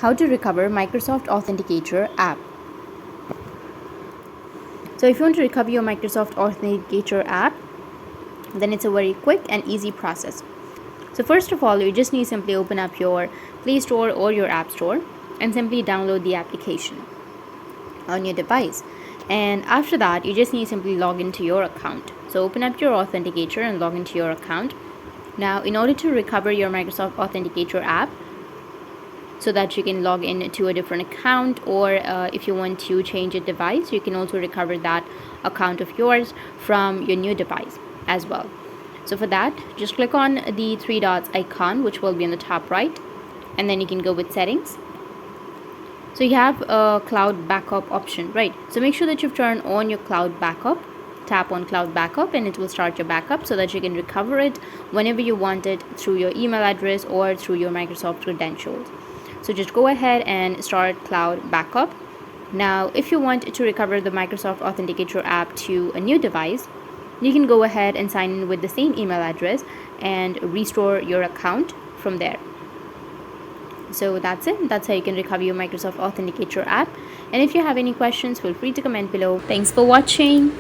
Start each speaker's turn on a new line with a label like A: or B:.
A: how to recover Microsoft Authenticator app. So if you want to recover your Microsoft Authenticator app, then it's a very quick and easy process. So first of all, you just need to simply open up your Play Store or your App Store and simply download the application on your device. And after that, you just need to simply log into your account. So open up your Authenticator and log into your account. Now, in order to recover your Microsoft Authenticator app, so that you can log in to a different account, or if you want to change a device, you can also recover that account of yours from your new device as well. So for that, just click on the three dots icon, which will be on the top right, and then you can go with settings. So you have a cloud backup option, right? So make sure that you've turned on your cloud backup. Tap on cloud backup and it will start your backup so that you can recover it whenever you want it through your email address or through your Microsoft credentials. So just go ahead and start cloud backup. Now, if you want to recover the Microsoft Authenticator app to a new device, you can go ahead and sign in with the same email address and restore your account from there. So that's it. That's how you can recover your Microsoft Authenticator app. And if you have any questions, feel free to comment below. Thanks for watching.